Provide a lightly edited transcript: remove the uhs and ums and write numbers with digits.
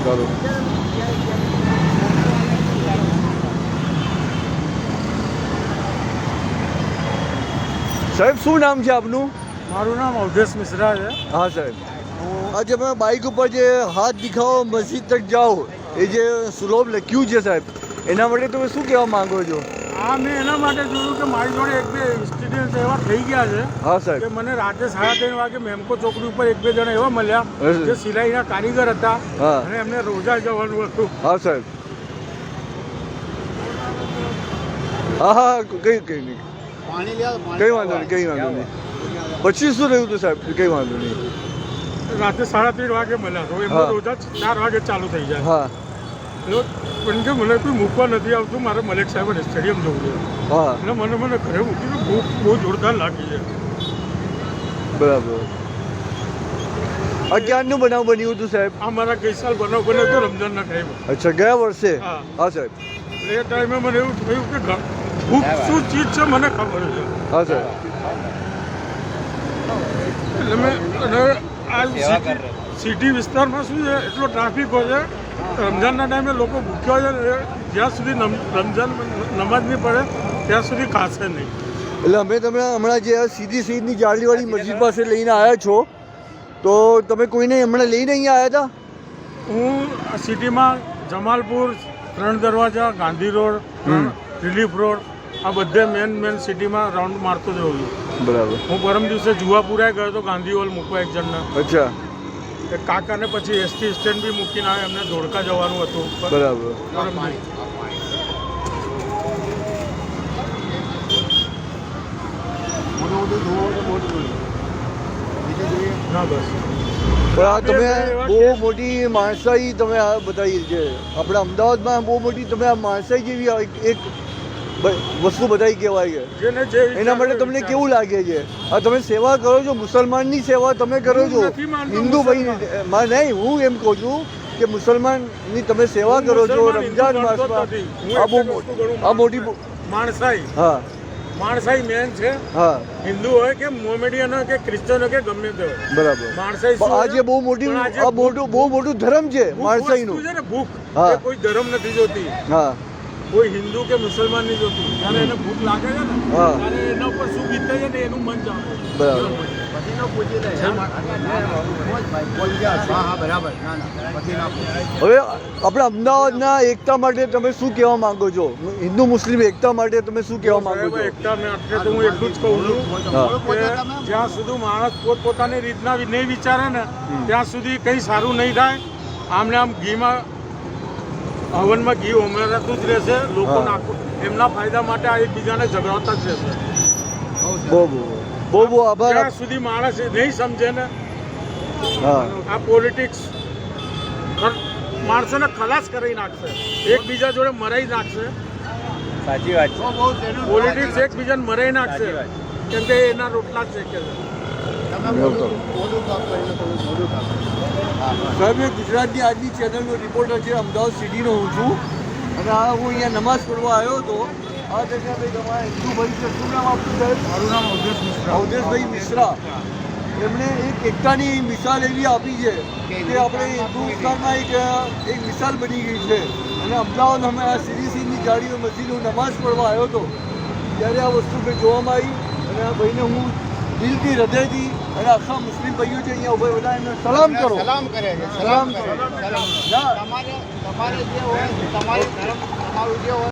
ચાલો સાહેબ શું નામ છે આપનું? મારું નામ અવધેશ મિશ્રા છે. હા સાહેબ, આજે તમે બાઇક ઉપર જે હાથ દિખાવો મસ્જિદ તક જાઓ એ જે સુલોભ લખ્યું છે સાહેબ, એના માટે તમે શું કહેવા માંગો છો? આ મેં એના માટે જોયું કે મારી જોડે એક બે ઇન્સિડન્ટ એવા થઈ ગયા છે હા સાહેબ. કે મને રાતે 3:30 વાગે મેમકો ચોકડી ઉપર એક બે જણા એવા મળ્યા જે સિલાઈના કારીગર હતા હા. અને એમને રોજા જવાનું હતું. હા સાહેબ. હા હા, કઈ કઈ નહીં, કઈ વાંધો નહીં, કઈ વાંધો નહીં. પછી શું રહ્યું હતું સાહેબ? કઈ વાંધો નહીં. રાતે 3:30 વાગે મળ્યા તો એમનો હા. રોજા 4 વાગે ચાલુ થઈ જાય. હા પણ કે મને કોઈ મૂકવા નથી આવતું, મારે મલેક સાહેબ સ્ટેડિયમ જવું છે હા એટલે મને ઘરે મૂકીને ભૂખ બહુ જોરદાર લાગી છે. બરાબર. આ ક્યારનું બનાવ બન્યું હતું સાહેબ? આ મારા ગઈ સાલ બનાવ બન્યો હતો રમઝાનના ટાઈમે. અચ્છા, ગયા વર્ષે? હા. હા સાહેબ. એ ટાઈમે મને એવું થયું કે ભૂખ શું ચીજ છે મને ખબર છે. હા સાહેબ. એટલે મેં અને આ સિટી વિસ્તારમાં શું છે, એટલો ટ્રાફિક હોય છે. રમઝાનના ટાઈમે લોકો ભૂખ્યા હોય છે, જ્યાં સુધી રમઝાન નમાજ નહીં પડે ત્યાં સુધી ખાશે નહીં. એટલે અમે તમે હમણાં જે સીધી સીધની જાળીવાળી મસ્જિદ પાસે લઈને આવ્યા છો, તો તમે કોઈને હમણાં લઈને અહીંયા આવ્યા હતા? હું સિટીમાં જમાલપુર, 3 દરવાજા, ગાંધી રોડ, રિલીફ રોડ, આ બધે મેન સિટીમાં રાઉન્ડ મારતો જ રહું છું. બરાબર. હું પરમ દિવસે જુવાપુરા ગયો તો ગાંધી હોલ મૂકવા એક જણને. અચ્છા. એક કાકાને પછી એસટી સ્ટેન્ડ બી મૂકીને આવે, એમને ધોળકા જવાનું હતું. બરાબર. ના બસ પણ આ તમે બહુ મોટી માણસાઈ તમે આ બતાવી છે. આપણે અમદાવાદમાં બહુ મોટી તમે આ માણસાઈ જેવી એક વસ્તુ બતાવી કહેવાય છે. જેને જે એના માટે તમને કેવું લાગે છે? આ તમે સેવા કરો છો, મુસલમાનની સેવા તમે કરો છો, હું નથી માનતો હિન્દુ ભાઈ નહીં, હું એમ કહું છું કે મુસલમાનની તમે સેવા કરો છો રમજાન માસમાં. આ મોટી માણસાઈ, હા માણસાઈ મેન છે. હા હિન્દુ હોય કે મોમેડિયન હોય કે ક્રિશ્ચન હોય કે ગમે તે હોય, બરાબર. માણસાઈ શું આજે છે? બહુ મોટી પણ આજે આ બહુ મોટું ધર્મ છે ભૂખ માણસાઈનું. વસ્તુ છે ને, ભૂખ હા. એ કોઈ ધર્મ નથી જોતી, હા કોઈ હિન્દુ કે મુસલમાન નહીં જોતું. જ્યારે એને ભૂખ લાગે છે ને, હા. ત્યારે એના ઉપર શું વીતે છે ને એનું મન જાણે. બરાબર. હવે આપણે અમદાવાદના એકતા માટે તમે શું કહેવા માંગો છો? હિન્દુ મુસ્લિમ એકતા માટે તમે શું કહેવા માંગો છો? એકતા મેં એટલે તો હું એટલું જ કહું છું કે જ્યાં સુધી માણસ પોતપોતાની રીતના નહીં વિચારે ને ત્યાં સુધી કંઈ સારું નહીં થાય. આમને આમ ઘીમાં હવનમાં ઘી ઉમેરાતું જ રહેશે. લોકો એમના ફાયદા માટે આ એકબીજાને ઝઘડાવતા જ રહેશે. બહુ આભાર. જ્યાં સુધી માણસ નહીં સમજે ને, હા આ પોલિટિક્સ માણસોને ખલાસ કરી નાખશે, એકબીજા જોડે મરાઈ નાખશે. સાચી વાત છે. પોલિટિક્સ એકબીજાને મરાઈ નાખશે કેમ કે એના રોટલા જ શેકે છે. સાહેબ, એ ગુજરાતની આજની ચેનલનો રિપોર્ટર છે, અમદાવાદ સિટીનો હું છું, અને આ હું અહીંયા નમાઝ પઢવા આવ્યો હતો. આ જગ્યા ભાઈ તમારા હિન્દુ ભાઈ છે, શું નામ આપનું સાહેબ? મારું નામ અવધેશ મિશ્રા. અવધેશભાઈ મિશ્રા. એમણે એક એકતાની મિસાલ એવી આપી છે કે આપણે હિન્દુસ્તાનમાં એક મિસાલ બની ગઈ છે. અને અમદાવાદ અમે આ સીરીસીની જાળીઓ મસ્જિદ હું નમાઝ પઢવા આવ્યો હતો ત્યારે આ વસ્તુ મેં જોવામાં આવી. અને આ ભાઈને હું દિલથી, હૃદયથી અને આખા મુસ્લિમ ભાઈઓ છે અહીંયા ઉભા બધા એમને સલામ કરો. સલામ કરે છે. સલામ કરો. તમારે જે હોય તમારું ધર્મ તમારું જે હોય